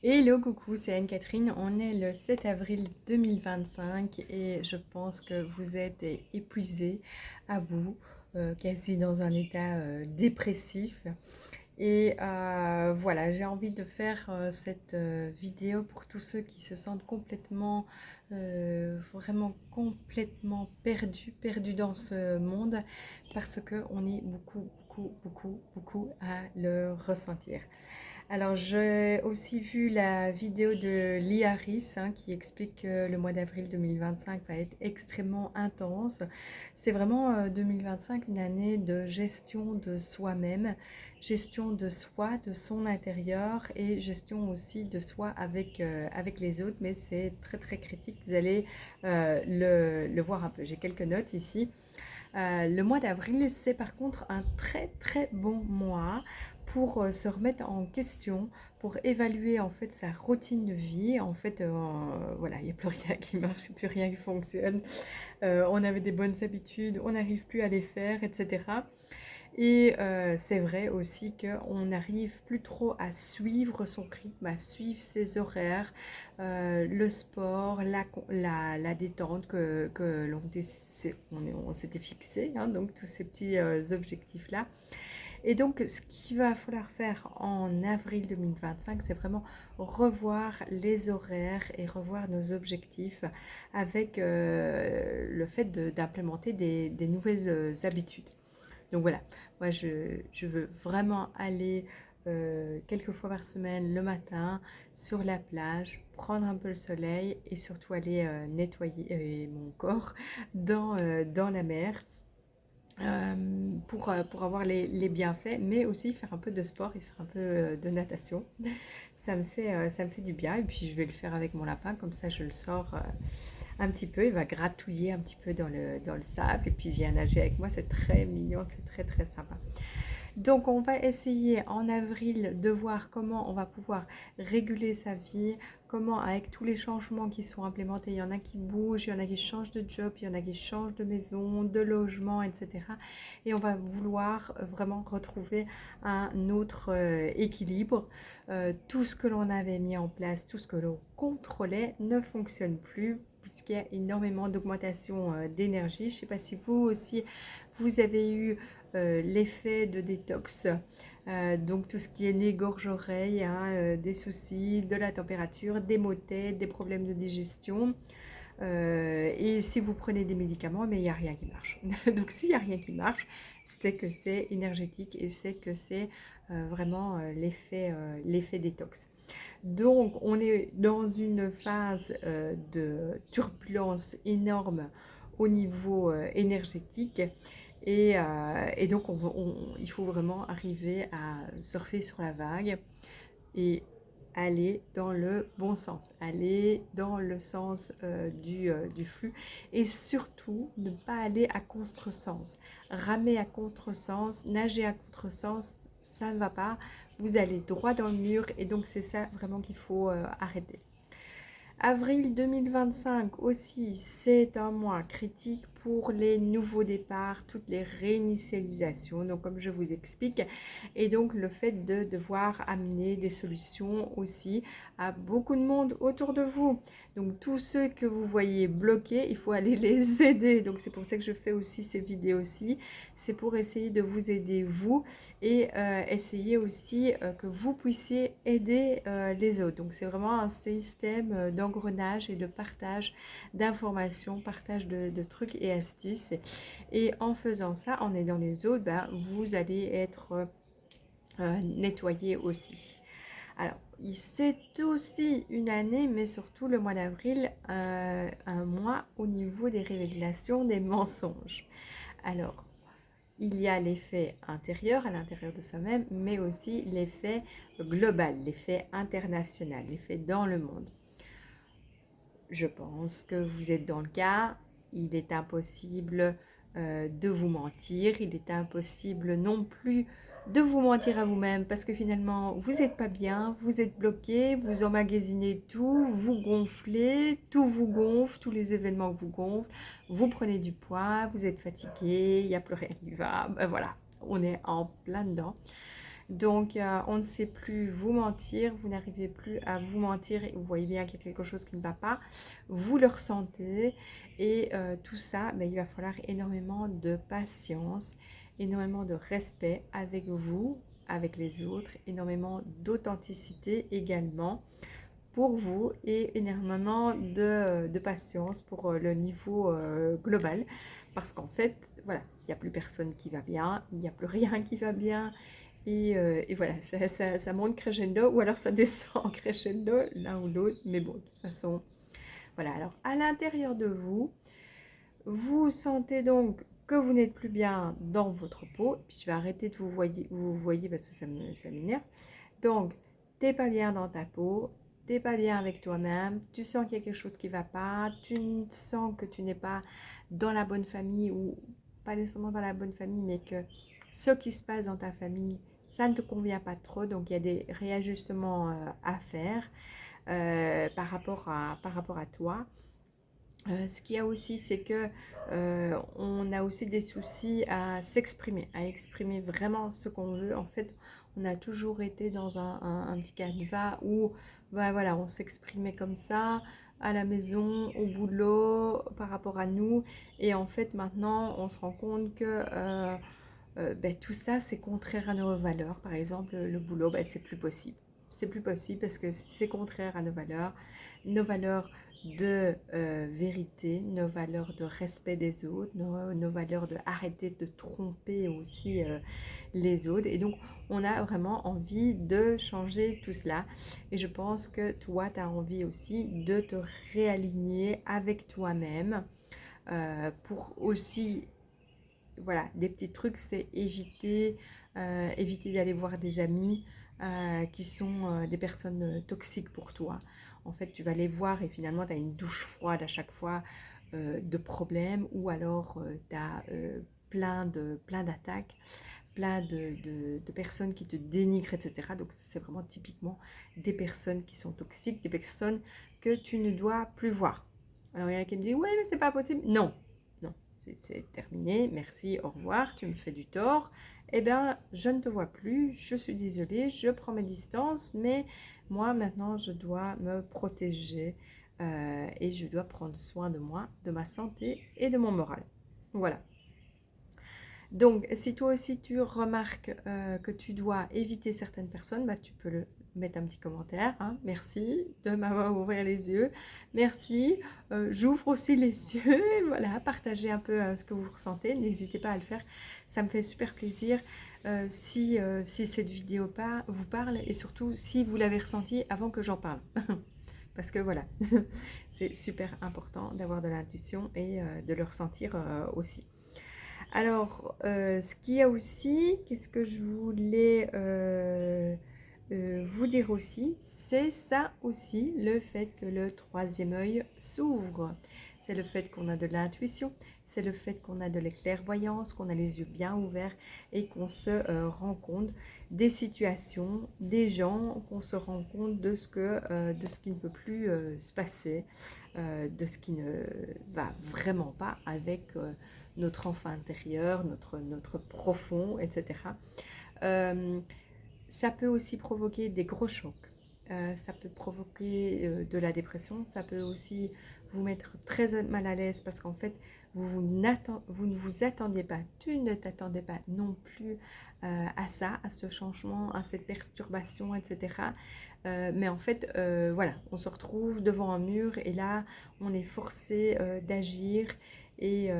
Hello, coucou, c'est Anne-Catherine. On est le 7 avril 2025 et je pense que vous êtes épuisés à bout, quasi dans un état dépressif. Et voilà, j'ai envie de faire cette vidéo pour tous ceux qui se sentent complètement, vraiment complètement perdus dans ce monde parce qu'on est beaucoup à le ressentir. Alors, j'ai aussi vu la vidéo de Lee Harris qui explique que le mois d'avril 2025 va être extrêmement intense. C'est vraiment 2025 une année de gestion de soi-même, gestion de soi, de son intérieur et gestion aussi de soi avec les autres. Mais c'est très critique, vous allez le voir un peu. J'ai quelques notes ici. Le mois d'avril, c'est par contre un très bon mois pour se remettre en question, pour évaluer en fait sa routine de vie. En fait, voilà, il n'y a plus rien qui marche, plus rien qui fonctionne. On avait des bonnes habitudes, on n'arrive plus à les faire, etc. Et c'est vrai aussi qu'on n'arrive plus trop à suivre son rythme, à suivre ses horaires, le sport, la détente que on s'était fixé, donc tous ces petits objectifs-là. Et donc, ce qu'il va falloir faire en avril 2025, c'est vraiment revoir les horaires et revoir nos objectifs avec le fait d'implémenter des nouvelles habitudes. Donc voilà, moi je veux vraiment aller quelques fois par semaine le matin sur la plage, prendre un peu le soleil et surtout aller nettoyer mon corps dans la mer pour avoir les bienfaits, mais aussi faire un peu de sport et faire un peu de natation. Ça me fait du bien et puis je vais le faire avec mon lapin, comme ça je le sors un petit peu, il va gratouiller un petit peu dans le sable et puis il vient nager avec moi, c'est très mignon, c'est très sympa. Donc on va essayer en avril de voir comment on va pouvoir réguler sa vie, comment avec tous les changements qui sont implémentés, il y en a qui bougent, il y en a qui changent de job, il y en a qui changent de maison, de logement, etc. Et on va vouloir vraiment retrouver un autre équilibre. Tout ce que l'on avait mis en place, tout ce que l'on contrôlait ne fonctionne plus puisqu'il y a énormément d'augmentation d'énergie. Je ne sais pas si vous aussi, vous avez eu l'effet de détox. Donc tout ce qui est nez, gorge, oreille, des soucis, de la température, des maux de tête, des problèmes de digestion. Et si vous prenez des médicaments, mais il n'y a rien qui marche. Donc s'il n'y a rien qui marche, c'est que c'est énergétique et c'est que c'est vraiment l'effet détox. Donc on est dans une phase de turbulence énorme au niveau énergétique et donc il faut vraiment arriver à surfer sur la vague et aller dans le bon sens, aller dans le sens du flux et surtout ne pas aller à contresens. Ramer à contresens, nager à contresens, ça ne va pas. Vous allez droit dans le mur et donc c'est ça vraiment qu'il faut arrêter. Avril 2025 aussi, c'est un mois critique pour les nouveaux départs, toutes les réinitialisations, donc comme je vous explique, et donc le fait de devoir amener des solutions aussi à beaucoup de monde autour de vous. Donc tous ceux que vous voyez bloqués, il faut aller les aider. Donc c'est pour ça que je fais aussi ces vidéos-ci, c'est pour essayer de vous aider vous et essayer aussi que vous puissiez aider les autres. Donc c'est vraiment un système d'engrenage et de partage d'informations, partage de trucs et astuces. Et en faisant ça, en aidant les autres, vous allez être nettoyé aussi. Alors, c'est aussi une année, mais surtout le mois d'avril, un mois au niveau des révélations des mensonges. Alors, il y a l'effet intérieur à l'intérieur de soi-même, mais aussi l'effet global, l'effet international, l'effet dans le monde. Je pense que vous êtes dans le cas, il est impossible de vous mentir, il est impossible non plus de vous mentir à vous-même parce que finalement vous n'êtes pas bien, vous êtes bloqué, vous emmagasinez tout, vous gonflez, tout vous gonfle, tous les événements vous gonflent, vous prenez du poids, vous êtes fatigué, il n'y a plus rien qui va, ben voilà, on est en plein dedans. Donc, on ne sait plus vous mentir, vous n'arrivez plus à vous mentir et vous voyez bien qu'il y a quelque chose qui ne va pas, vous le ressentez et tout ça, ben, il va falloir énormément de patience, énormément de respect avec vous, avec les autres, énormément d'authenticité également pour vous et énormément de patience pour le niveau global parce qu'en fait, voilà, il n'y a plus personne qui va bien, il n'y a plus rien qui va bien et voilà, ça monte crescendo ou alors ça descend crescendo l'un ou l'autre, mais bon, de toute façon, voilà. Alors, à l'intérieur de vous, vous sentez donc que vous n'êtes plus bien dans votre peau, puis je vais arrêter de vous voyez parce que ça m'énerve. Donc, t'es pas bien dans ta peau, t'es pas bien avec toi-même, tu sens qu'il y a quelque chose qui va pas, tu sens que tu n'es pas dans la bonne famille ou pas nécessairement dans la bonne famille, mais que ce qui se passe dans ta famille, ça ne te convient pas trop, donc il y a des réajustements à faire par rapport à toi. Ce qu'il y a aussi, c'est que on a aussi des soucis à s'exprimer, à exprimer vraiment ce qu'on veut. En fait, on a toujours été dans un petit canevas où bah, voilà, on s'exprimait comme ça, à la maison, au boulot, par rapport à nous. Et en fait, maintenant, on se rend compte que ben, tout ça, c'est contraire à nos valeurs. Par exemple, le boulot, ben, c'est plus possible. C'est plus possible parce que c'est contraire à nos valeurs de vérité, nos valeurs de respect des autres, nos valeurs de arrêter de tromper aussi les autres. Et donc, on a vraiment envie de changer tout cela. Et je pense que toi, tu as envie aussi de te réaligner avec toi-même pour aussi voilà, des petits trucs, c'est éviter d'aller voir des amis qui sont des personnes toxiques pour toi. En fait, tu vas les voir et finalement, tu as une douche froide à chaque fois de problèmes ou alors tu as plein d'attaques, plein de personnes qui te dénigrent, etc. Donc, c'est vraiment typiquement des personnes qui sont toxiques, des personnes que tu ne dois plus voir. Alors, il y en a qui me disent, ouais, mais c'est pas possible. Non, non, c'est terminé, merci, au revoir, tu me fais du tort. Eh bien, je ne te vois plus, je suis désolée, je prends mes distances, mais moi, maintenant, je dois me protéger et je dois prendre soin de moi, de ma santé et de mon moral. Voilà. Donc, si toi aussi tu remarques que tu dois éviter certaines personnes, bah, tu peux le mettre un petit commentaire. Hein. Merci de m'avoir ouvert les yeux. Merci. J'ouvre aussi les yeux. Et voilà, partagez un peu ce que vous ressentez. N'hésitez pas à le faire. Ça me fait super plaisir si cette vidéo vous parle et surtout si vous l'avez ressenti avant que j'en parle. Parce que voilà, c'est super important d'avoir de l'intuition et de le ressentir aussi. Alors, ce qu'il y a aussi, qu'est-ce que je voulais vous dire aussi, c'est ça aussi, le fait que le troisième œil s'ouvre. C'est le fait qu'on a de l'intuition, c'est le fait qu'on a de la clairvoyance, qu'on a les yeux bien ouverts et qu'on se rend compte des situations, des gens, qu'on se rend compte de ce qui ne peut plus se passer, de ce qui ne va vraiment pas avec notre enfant intérieur, notre profond, etc. Ça peut aussi provoquer des gros chocs. Ça peut provoquer de la dépression. Ça peut aussi vous mettre très mal à l'aise parce qu'en fait, vous ne vous attendiez pas, tu ne t'attendais pas non plus à ça, à ce changement, à cette perturbation, etc. Mais en fait, voilà, on se retrouve devant un mur et là, on est forcé d'agir et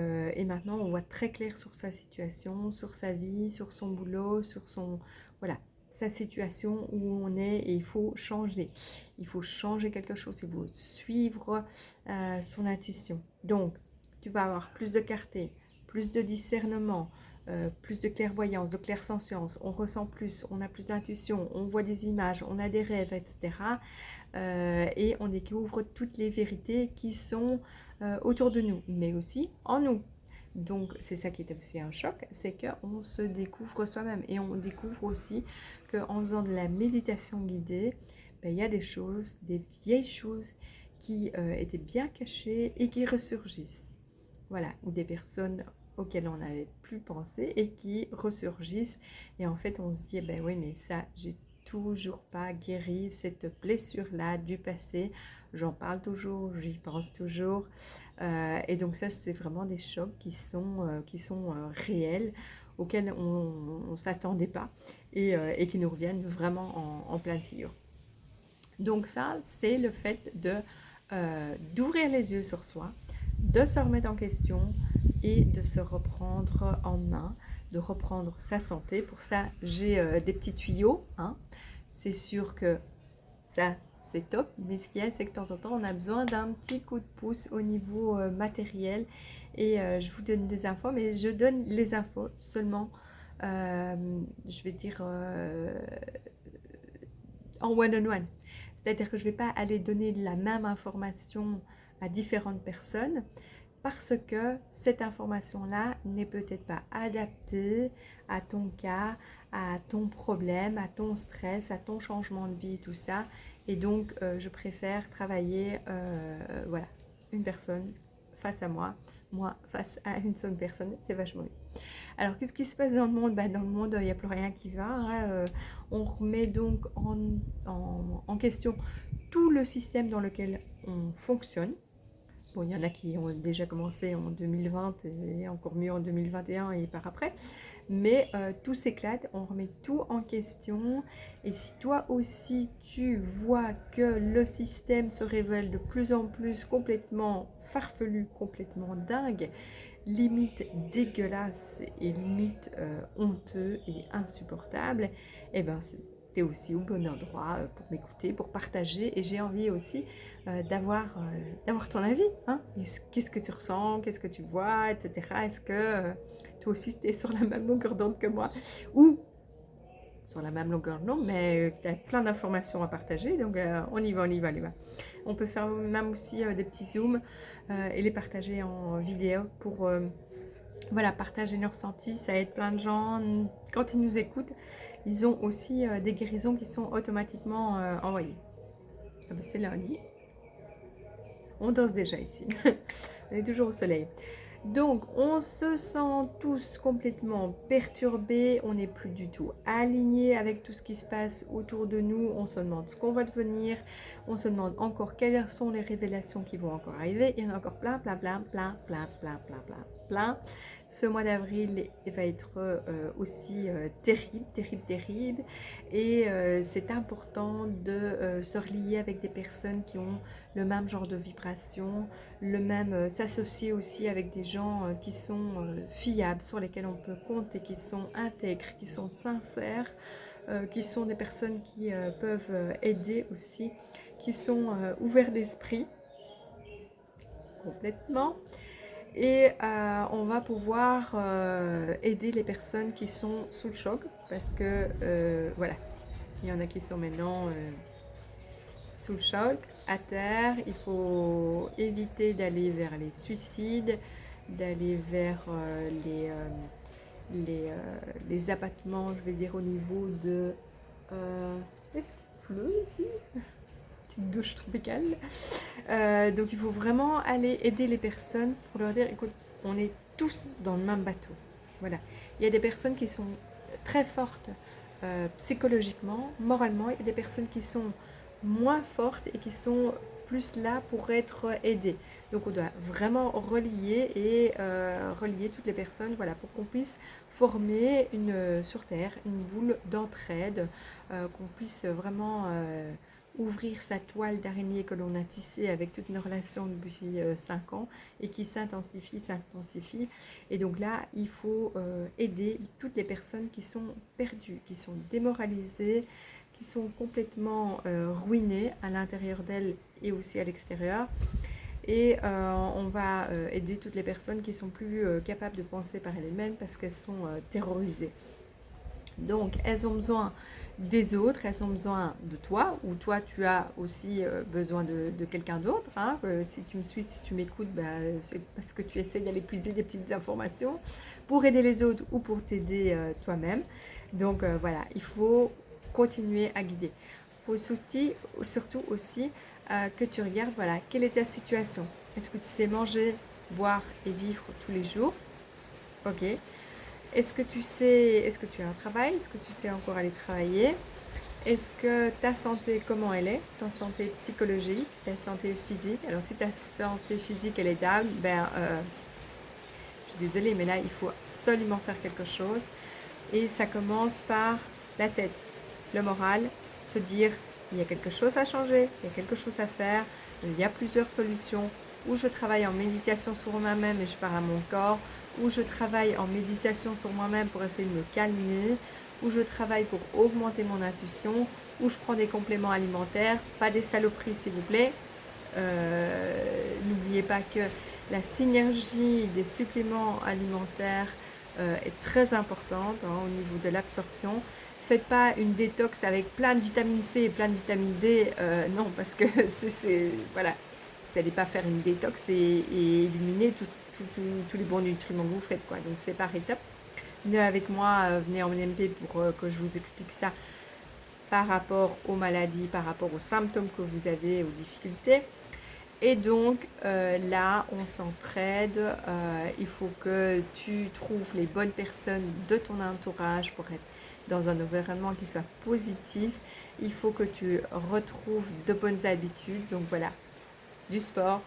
maintenant, on voit très clair sur sa situation, sur sa vie, sur son boulot, sur son... Voilà, sa situation où on est et il faut changer. Il faut changer quelque chose, il faut suivre son intuition. Donc, tu vas avoir plus de clarté, plus de discernement, plus de clairvoyance, de clairsentience. On ressent plus, on a plus d'intuition, on voit des images, on a des rêves, etc. Et on découvre toutes les vérités qui sont autour de nous, mais aussi en nous. Donc, c'est ça qui est aussi un choc, c'est qu'on se découvre soi-même et on découvre aussi qu'en faisant de la méditation guidée, ben, il y a des choses, des vieilles choses qui étaient bien cachées et qui ressurgissent. Voilà, ou des personnes auxquels on n'avait plus pensé et qui ressurgissent. Et en fait, on se dit, eh ben oui, mais ça, j'ai toujours pas guéri cette blessure-là du passé. J'en parle toujours, j'y pense toujours. Et donc ça, c'est vraiment des chocs qui sont réels, auxquels on ne s'attendait pas et qui nous reviennent vraiment en pleine figure. Donc ça, c'est le fait d'ouvrir les yeux sur soi, de se remettre en question et de se reprendre en main, de reprendre sa santé. Pour ça, j'ai des petits tuyaux. Hein. C'est sûr que ça, c'est top. Mais ce qu'il y a, c'est que de temps en temps, on a besoin d'un petit coup de pouce au niveau matériel. Et je vous donne des infos, mais je donne les infos seulement, je vais dire, en one-on-one. C'est-à-dire que je ne vais pas aller donner la même information à différentes personnes parce que cette information-là n'est peut-être pas adaptée à ton cas, à ton problème, à ton stress, à ton changement de vie, tout ça. Et donc, je préfère travailler, voilà, une personne face à moi face à une seule personne, c'est vachement mieux. Alors, qu'est-ce qui se passe dans le monde? Dans le monde, il n'y a plus rien qui va. Hein. On remet donc en question tout le système dans lequel on fonctionne. Bon, il y en a qui ont déjà commencé en 2020 et encore mieux en 2021 et par après. Mais tout s'éclate, on remet tout en question. Et si toi aussi tu vois que le système se révèle de plus en plus complètement farfelu, complètement dingue, limite dégueulasse et limite honteux et insupportable, et ben tu es aussi au bon endroit pour m'écouter, pour partager. Et j'ai envie aussi d'avoir ton avis. Hein. Qu'est-ce que tu ressens, qu'est-ce que tu vois, etc. Est-ce que toi aussi tu es sur la même longueur d'onde que moi, ou sur la même longueur d'onde, mais tu as plein d'informations à partager. Donc on y va, on y va, on y va. On peut faire même aussi des petits zooms et les partager en vidéo pour voilà, partager nos ressentis. Ça aide plein de gens. Quand ils nous écoutent, ils ont aussi des guérisons qui sont automatiquement envoyées. Ah ben, c'est lundi. On danse déjà ici. On est toujours au soleil. Donc, on se sent tous complètement perturbés, on n'est plus du tout alignés avec tout ce qui se passe autour de nous, on se demande ce qu'on va devenir, on se demande encore quelles sont les révélations qui vont encore arriver, il y en a encore plein. Ce mois d'avril va être aussi terrible et c'est important de se relier avec des personnes qui ont le même genre de vibration, le même, s'associer aussi avec des gens qui sont fiables, sur lesquels on peut compter, qui sont intègres, qui sont sincères, qui sont des personnes qui peuvent aider aussi, qui sont ouverts d'esprit complètement. Et on va pouvoir aider les personnes qui sont sous le choc parce que voilà, il y en a qui sont maintenant sous le choc, à terre. Il faut éviter d'aller vers les suicides, d'aller vers les abattements, je vais dire au niveau de... est-ce qu'il pleut ici? Petite douche tropicale. Donc il faut vraiment aller aider les personnes pour leur dire, écoute, on est tous dans le même bateau. Voilà. Il y a des personnes qui sont très fortes psychologiquement, moralement. Il y a des personnes qui sont moins fortes et qui sont plus là pour être aidées. Donc on doit vraiment relier et relier toutes les personnes, voilà, pour qu'on puisse former sur Terre une boule d'entraide, qu'on puisse vraiment ouvrir sa toile d'araignée que l'on a tissée avec toutes nos relations depuis 5 ans et qui s'intensifie. Et donc là, il faut aider toutes les personnes qui sont perdues, qui sont démoralisées, qui sont complètement ruinées à l'intérieur d'elles et aussi à l'extérieur. Et on va aider toutes les personnes qui sont plus capables de penser par elles-mêmes parce qu'elles sont terrorisées. Donc, elles ont besoin des autres, elles ont besoin de toi, ou toi, tu as aussi besoin de quelqu'un d'autre. Hein. Si tu me suis, si tu m'écoutes, c'est parce que tu essaies d'aller puiser des petites informations pour aider les autres ou pour t'aider toi-même. Donc, voilà, il faut continuer à guider. Il faut surtout aussi que tu regardes, voilà, quelle est ta situation. Est-ce que tu sais manger, boire et vivre tous les jours? Ok. Est-ce que tu sais, est-ce que tu as un travail? Est-ce que tu sais encore aller travailler? Est-ce que ta santé, comment elle est? Ta santé psychologique, ta santé physique? Alors si ta santé physique, elle est down, je suis désolée, mais là, il faut absolument faire quelque chose. Et ça commence par la tête, le moral, se dire, il y a quelque chose à changer, il y a quelque chose à faire, il y a plusieurs solutions. Ou je travaille en méditation sur moi-même et je parle à mon corps, ou je travaille en méditation sur moi-même pour essayer de me calmer, ou je travaille pour augmenter mon intuition, ou je prends des compléments alimentaires, pas des saloperies s'il vous plaît. N'oubliez pas que la synergie des suppléments alimentaires est très importante au niveau de l'absorption. Faites pas une détox avec plein de vitamine C et plein de vitamine D, non, parce que voilà, vous n'allez pas faire une détox et éliminer tous les bons nutriments que vous faites, quoi. Donc c'est par étapes. Venez avec moi, venez en MP pour que je vous explique ça par rapport aux maladies, par rapport aux symptômes que vous avez, aux difficultés. Et donc là, on s'entraide. Il faut que tu trouves les bonnes personnes de ton entourage pour être dans un environnement qui soit positif. Il faut que tu retrouves de bonnes habitudes. Donc voilà, du sport,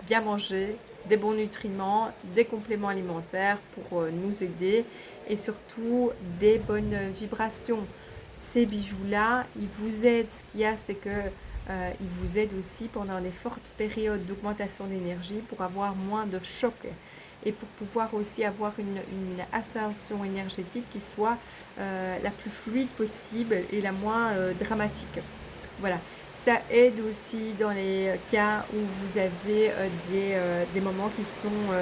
bien manger, des bons nutriments, des compléments alimentaires pour nous aider et surtout des bonnes vibrations. Ces bijoux-là, ils vous aident. Ce qu'il y a, c'est que ils vous aident aussi pendant des fortes périodes d'augmentation d'énergie pour avoir moins de choc et pour pouvoir aussi avoir une ascension énergétique qui soit la plus fluide possible et la moins dramatique. Voilà. Ça aide aussi dans les cas où vous avez des moments qui sont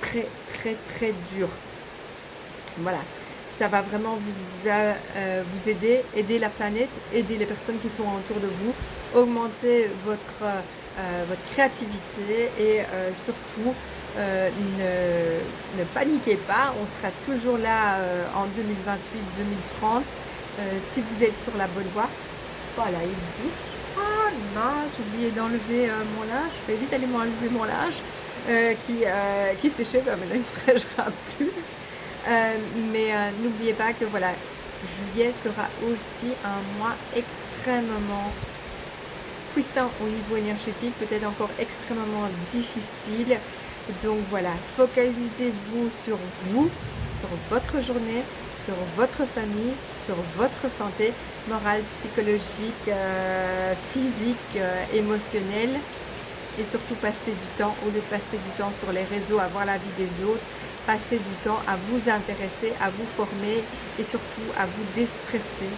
très très très durs. Voilà, ça va vraiment vous aider la planète, aider les personnes qui sont autour de vous, augmenter votre créativité et surtout ne paniquez pas, on sera toujours là en 2028-2030 si vous êtes sur la bonne voie. Voilà, il bouge. Ah mince, j'ai oublié d'enlever mon linge. Je vais vite aller m'enlever mon linge qui séchait, maintenant il ne se régera plus. N'oubliez pas que voilà, juillet sera aussi un mois extrêmement puissant au niveau énergétique, peut-être encore extrêmement difficile. Donc voilà, focalisez-vous sur vous, sur votre journée, sur votre famille, sur votre santé morale, psychologique, physique, émotionnelle. Et surtout passer du temps, au lieu de passer du temps sur les réseaux à voir la vie des autres, passez du temps à vous intéresser, à vous former et surtout à vous déstresser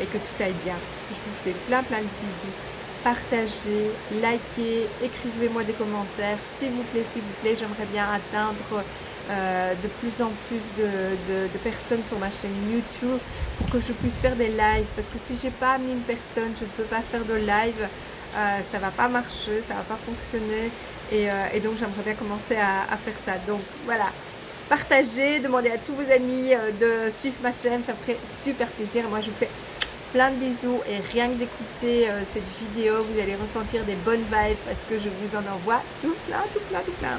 et que tout aille bien. Je vous fais plein de bisous. Partagez, likez, écrivez-moi des commentaires, s'il vous plaît, j'aimerais bien atteindre de plus en plus de personnes sur ma chaîne YouTube pour que je puisse faire des lives, parce que si j'ai pas 1000 personnes, je ne peux pas faire de live, ça va pas marcher, ça va pas fonctionner et donc j'aimerais bien commencer à faire ça. Donc voilà, partagez, demandez à tous vos amis de suivre ma chaîne, ça me ferait super plaisir. Et moi je vous fais plein de bisous et rien que d'écouter cette vidéo, vous allez ressentir des bonnes vibes parce que je vous en envoie tout plein.